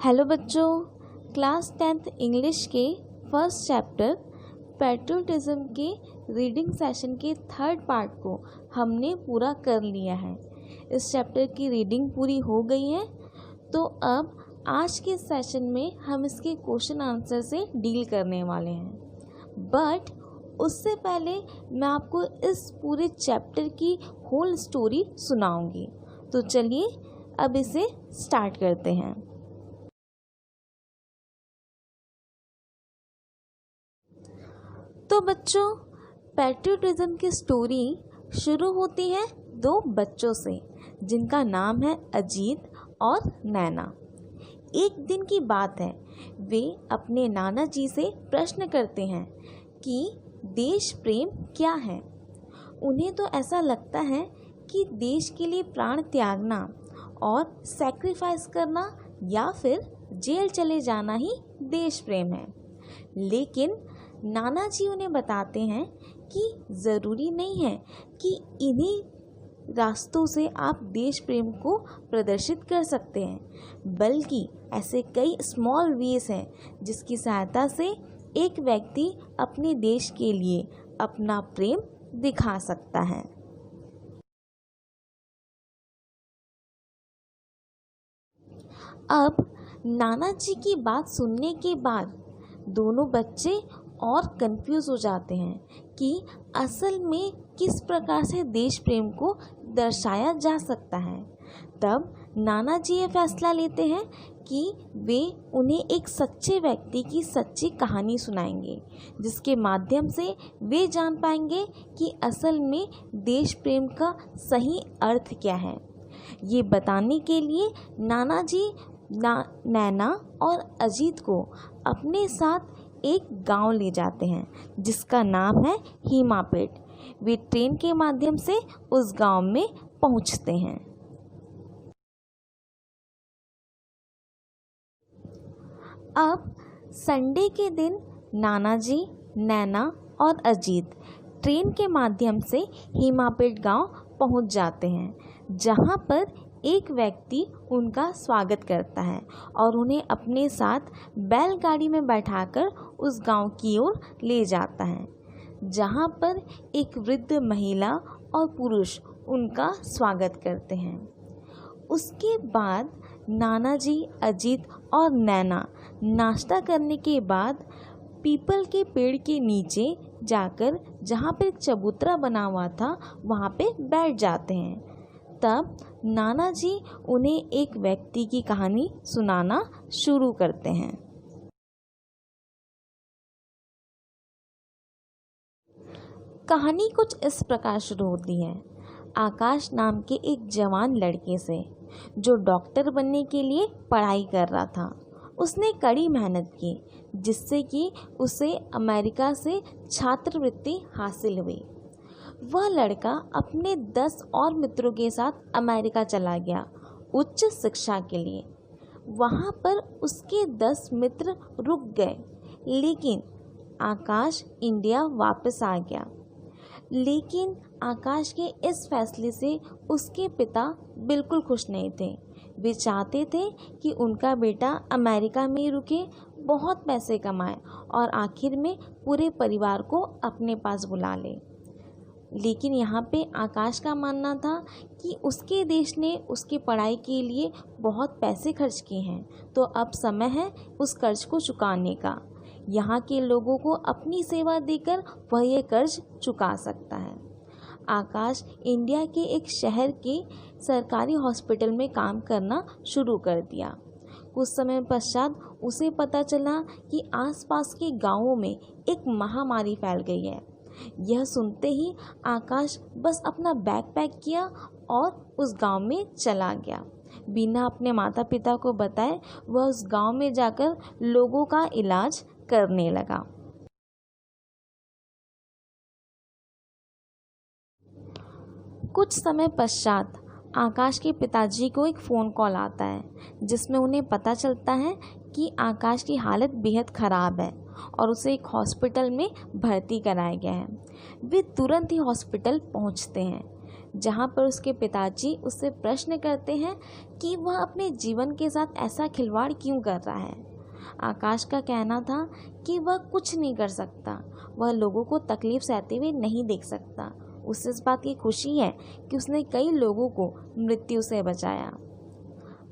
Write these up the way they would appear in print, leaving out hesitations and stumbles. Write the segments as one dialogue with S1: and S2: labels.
S1: Hello बच्चों, class 10th English के first chapter patriotism के रीडिंग सेशन के थर्ड पार्ट को हमने पूरा कर लिया है। इस चैप्टर की रीडिंग पूरी हो गई है। तो अब आज के सेशन में हम इसके क्वेश्चन आंसर से डील करने वाले हैं। बट उससे पहले मैं आपको इस पूरे चैप्टर की होल स्टोरी सुनाऊंगी। तो चलिए अब इसे स्टार्ट करते हैं। तो बच्चों, पैट्रियोटिज्म की स्टोरी शुरू होती है दो बच्चों से जिनका नाम है अजीत और नैना। एक दिन की बात है, वे अपने नाना जी से प्रश्न करते हैं कि देश प्रेम क्या है। उन्हें तो ऐसा लगता है कि देश के लिए प्राण त्यागना और सैक्रिफाइस करना या फिर जेल चले जाना ही देश प्रेम है। लेकिन नाना जी उन्हें बताते हैं कि ज़रूरी नहीं है कि इन्हीं रास्तों से आप देश प्रेम को प्रदर्शित कर सकते हैं, बल्कि ऐसे कई स्मॉल वेज हैं जिसकी सहायता से एक व्यक्ति अपने देश के लिए अपना प्रेम दिखा सकता है। अब नाना जी की बात सुनने के बाद दोनों बच्चे और कंफ्यूज हो जाते हैं कि असल में किस प्रकार से देश प्रेम को दर्शाया जा सकता है। तब नाना जी ये फैसला लेते हैं कि वे उन्हें एक सच्चे व्यक्ति की सच्ची कहानी सुनाएंगे, जिसके माध्यम से वे जान पाएंगे कि असल में देश प्रेम का सही अर्थ क्या है। ये बताने के लिए नाना जी नैना और अजीत को अपने साथ एक गांव ले जाते हैं जिसका नाम है हीमापेट। वे ट्रेन के माध्यम से उस गांव में पहुंचते हैं। अब संडे के दिन नाना जी, नैना और अजीत ट्रेन के माध्यम से हीमापेट गांव पहुंच जाते हैं, जहां पर एक व्यक्ति उनका स्वागत करता है और उन्हें अपने साथ बैलगाड़ी में बैठाकर उस गांव की ओर ले जाता है, जहां पर एक वृद्ध महिला और पुरुष उनका स्वागत करते हैं। उसके बाद नाना जी, अजीत और नैना नाश्ता करने के बाद पीपल के पेड़ के नीचे जाकर, जहां पर एक चबूतरा बना हुआ था, वहां पे बैठ जाते हैं। तब नाना जी उन्हें एक व्यक्ति की कहानी सुनाना शुरू करते हैं। कहानी कुछ इस प्रकार शुरू होती है। आकाश नाम के एक जवान लड़के से, जो डॉक्टर बनने के लिए पढ़ाई कर रहा था। उसने कड़ी मेहनत की, जिससे कि उसे अमेरिका से छात्रवृत्ति हासिल हुई। वह लड़का अपने 10 और मित्रों के साथ अमेरिका चला गया उच्च शिक्षा के लिए। वहाँ पर उसके 10 मित्र रुक गए, लेकिन आकाश इंडिया वापस आ गया। लेकिन आकाश के इस फैसले से उसके पिता बिल्कुल खुश नहीं थे। वे चाहते थे कि उनका बेटा अमेरिका में ही रुके, बहुत पैसे कमाए और आखिर में पूरे परिवार को अपने पास बुला ले। लेकिन यहाँ पे आकाश का मानना था कि उसके देश ने उसकी पढ़ाई के लिए बहुत पैसे खर्च किए हैं, तो अब समय है उस कर्ज को चुकाने का। यहाँ के लोगों को अपनी सेवा देकर वह ये कर्ज चुका सकता है। आकाश इंडिया के एक शहर के सरकारी हॉस्पिटल में काम करना शुरू कर दिया। कुछ समय पश्चात उसे पता चला कि आसपास के गांवों में एक महामारी फैल गई है। यह सुनते ही आकाश बस अपना बैग पैक किया और उस गांव में चला गया। बिना अपने माता पिता को बताए वह उस गांव में जाकर लोगों का इलाज करने लगा। कुछ समय पश्चात आकाश के पिताजी को एक फ़ोन कॉल आता है, जिसमें उन्हें पता चलता है कि आकाश की हालत बेहद ख़राब है और उसे एक हॉस्पिटल में भर्ती कराया गया है। वे तुरंत ही हॉस्पिटल पहुंचते हैं। जहाँ पर उसके पिताजी उससे प्रश्न करते हैं कि वह अपने जीवन के साथ ऐसा खिलवाड़ क्यों कर रहा है। आकाश का कहना था कि वह कुछ नहीं कर सकता, वह लोगों को तकलीफ़ सहते हुए नहीं देख सकता। उसे इस बात की खुशी है कि उसने कई लोगों को मृत्यु से बचाया।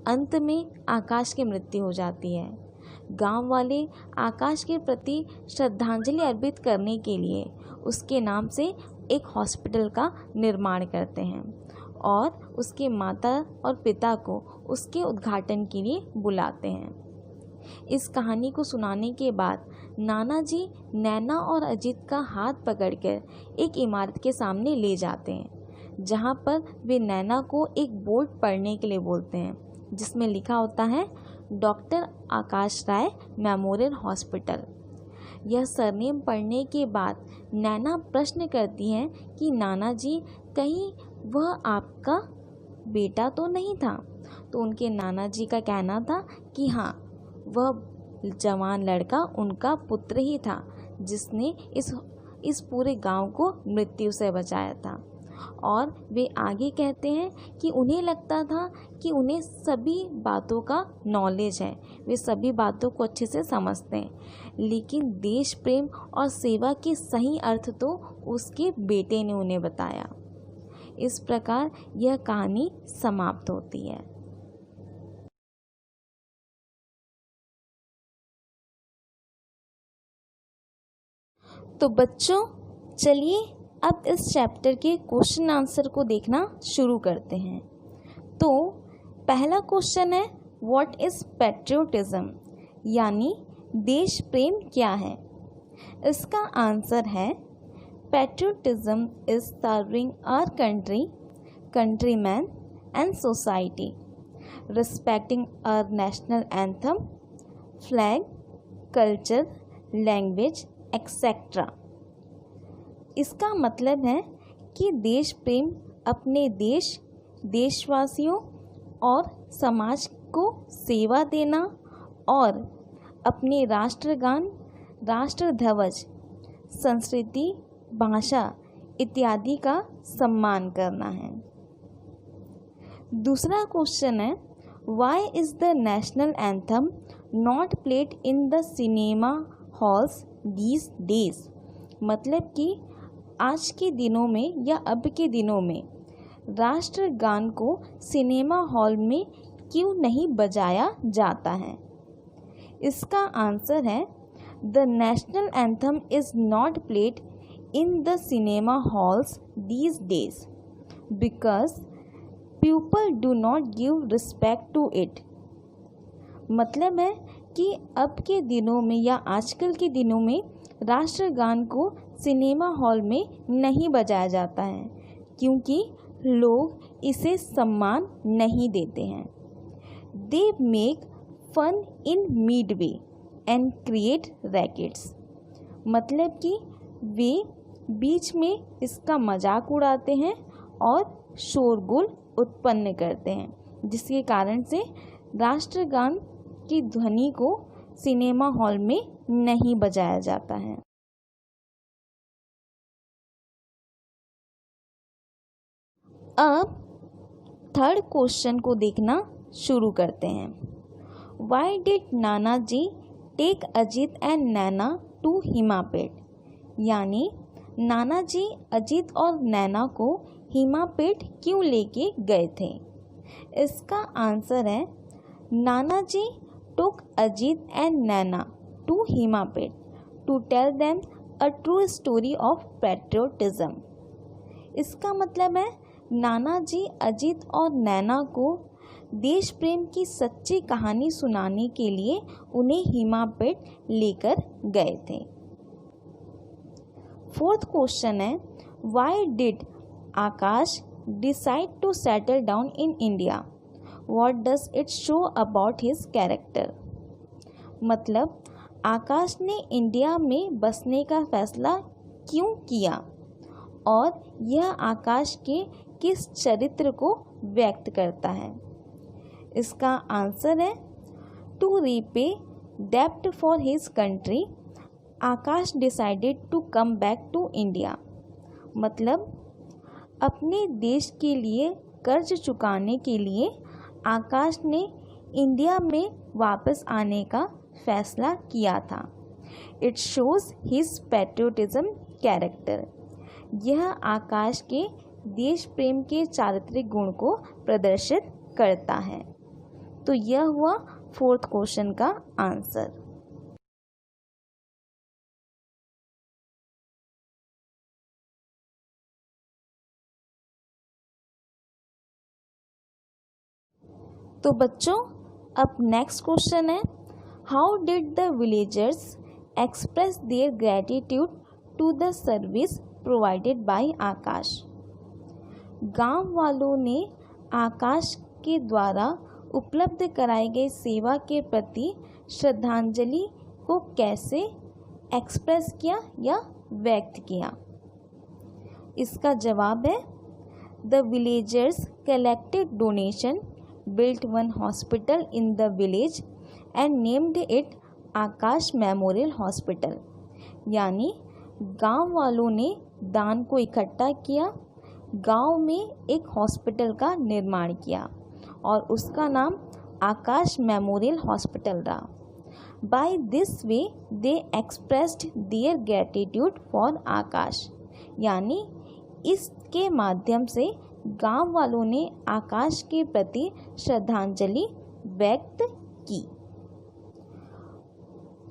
S1: अंत में आकाश की मृत्यु हो जाती है। गांव वाले आकाश के प्रति श्रद्धांजलि अर्पित करने के लिए उसके नाम से एक हॉस्पिटल का निर्माण करते हैं और उसके माता और पिता को उसके उद्घाटन के लिए बुलाते हैं। इस कहानी को सुनाने के बाद नाना जी नैना और अजीत का हाथ पकड़कर एक इमारत के सामने ले जाते हैं, जहां पर वे नैना को एक बोर्ड पढ़ने के लिए बोलते हैं जिसमें लिखा होता है डॉक्टर आकाश राय मेमोरियल हॉस्पिटल। यह सरनेम पढ़ने के बाद नैना प्रश्न करती हैं कि नाना जी कहीं वह आपका बेटा तो नहीं था। तो उनके नाना जी का कहना था कि हाँ, वह जवान लड़का उनका पुत्र ही था जिसने इस पूरे गांव को मृत्यु से बचाया था। और वे आगे कहते हैं कि उन्हें लगता था कि उन्हें सभी बातों का नॉलेज है, वे सभी बातों को अच्छे से समझते हैं, लेकिन देश प्रेम और सेवा के सही अर्थ तो उसके बेटे ने उन्हें बताया। इस प्रकार यह कहानी समाप्त होती है। तो बच्चों, चलिए अब इस चैप्टर के क्वेश्चन आंसर को देखना शुरू करते हैं। तो पहला क्वेश्चन है, व्हाट इज़ पैट्रियोटिज्म, यानी देश प्रेम क्या है। इसका आंसर है, patriotism is serving our country, countryman and society, respecting our national anthem, flag, culture, language etcetera. इसका मतलब है कि देश प्रेम अपने देश, देशवासियों और समाज को सेवा देना और अपने राष्ट्रगान, राष्ट्रध्वज, संस्कृति, भाषा इत्यादि का सम्मान करना है। दूसरा क्वेश्चन है, why is the national anthem not played in the cinema halls these days. मतलब कि आज के दिनों में या अब के दिनों में राष्ट्रगान को सिनेमा हॉल में क्यों नहीं बजाया जाता है। इसका आंसर है, the national anthem is not played in the cinema halls these days because people do not give respect to it. मतलब है कि अब के दिनों में या आजकल के दिनों में राष्ट्रगान को सिनेमा हॉल में नहीं बजाया जाता है क्योंकि लोग इसे सम्मान नहीं देते हैं। They make fun in mid way and create rackets. मतलब कि वे बीच में इसका मजाक उड़ाते हैं और शोरगुल उत्पन्न करते हैं, जिसके कारण से राष्ट्रगान की ध्वनि को सिनेमा हॉल में नहीं बजाया जाता है। अब थर्ड क्वेश्चन को देखना शुरू करते हैं। Why did Nana ji take Ajit and Naina to Himapet, यानी नाना जी अजीत और नैना को हिमापेट क्यों लेके गए थे। इसका आंसर है, नाना जी took Ajit and Naina to Himapet to tell them a true story of patriotism। इसका मतलब है, नाना जी अजीत और नैना को देश प्रेम की सच्ची कहानी सुनाने के लिए उन्हें हिमापेट लेकर गए थे। फोर्थ क्वेश्चन है, why did Akash decide to settle down in India, what does it show about his character. मतलब आकाश ने इंडिया में बसने का फैसला क्यों किया और यह आकाश के किस चरित्र को व्यक्त करता है। इसका आंसर है, टू रीपे डेब्ट for his country Akash decided to come back to India. मतलब अपने देश के लिए कर्ज चुकाने के लिए आकाश ने इंडिया में वापस आने का फैसला किया था। It shows his patriotism character. यह आकाश के देश प्रेम के चारित्रिक गुण को प्रदर्शित करता है। तो यह हुआ 4th क्वेश्चन का आंसर। तो बच्चों अब नेक्स्ट क्वेश्चन है, how did the villagers express their gratitude to the service provided by Akash. गांव वालों ने आकाश के द्वारा उपलब्ध कराई गई सेवा के प्रति श्रद्धांजलि को कैसे एक्सप्रेस किया या व्यक्त किया। इसका जवाब है, the villagers collected donation, built one hospital in the village and named it Akash memorial hospital. यानी गांव वालों ने दान को इकट्ठा किया, गांव में एक हॉस्पिटल का निर्माण किया और उसका नाम आकाश मेमोरियल हॉस्पिटल रहा। By this way they expressed their gratitude for Akash. यानी इसके माध्यम से गांव वालों ने आकाश के प्रति श्रद्धांजलि व्यक्त की।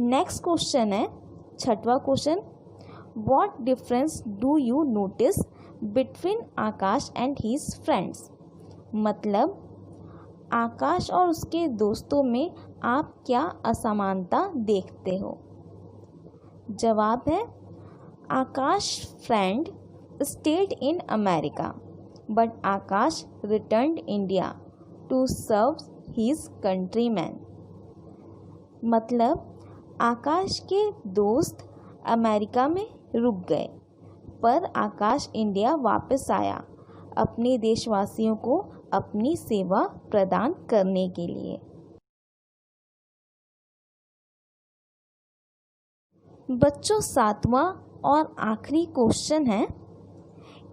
S1: नेक्स्ट क्वेश्चन है 6वां question, what difference do you notice between Akash and his friends. मतलब आकाश और उसके दोस्तों में आप क्या असमानता देखते हो। जवाब है, Akash friend stayed in America but Akash returned India to serve his countrymen। मतलब आकाश के दोस्त अमेरिका में रुक गए पर आकाश इंडिया वापस आया अपने देशवासियों को अपनी सेवा प्रदान करने के लिए। बच्चों 7वां और आखिरी क्वेश्चन है,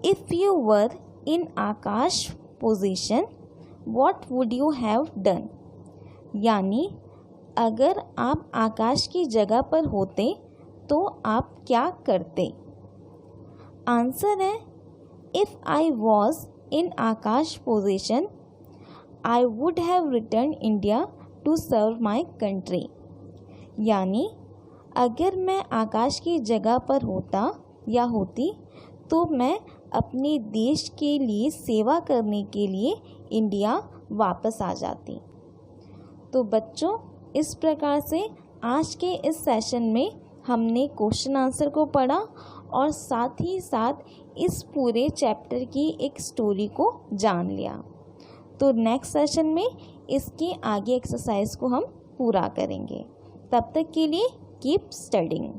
S1: if you were in Akash position what would you have done। यानी अगर आप आकाश की जगह पर होते तो आप क्या करते। आंसर है, if I was in Akash position I would have return India to serve my country. यानी अगर मैं आकाश की जगह पर होता या होती तो मैं अपने देश के लिए सेवा करने के लिए इंडिया वापस आ जाती। तो बच्चों इस प्रकार से आज के इस सेशन में हमने क्वेश्चन आंसर को पढ़ा और साथ ही साथ इस पूरे चैप्टर की एक स्टोरी को जान लिया। तो नेक्स्ट सेशन में इसके आगे एक्सरसाइज को हम पूरा करेंगे। तब तक के लिए कीप स्टडिंग।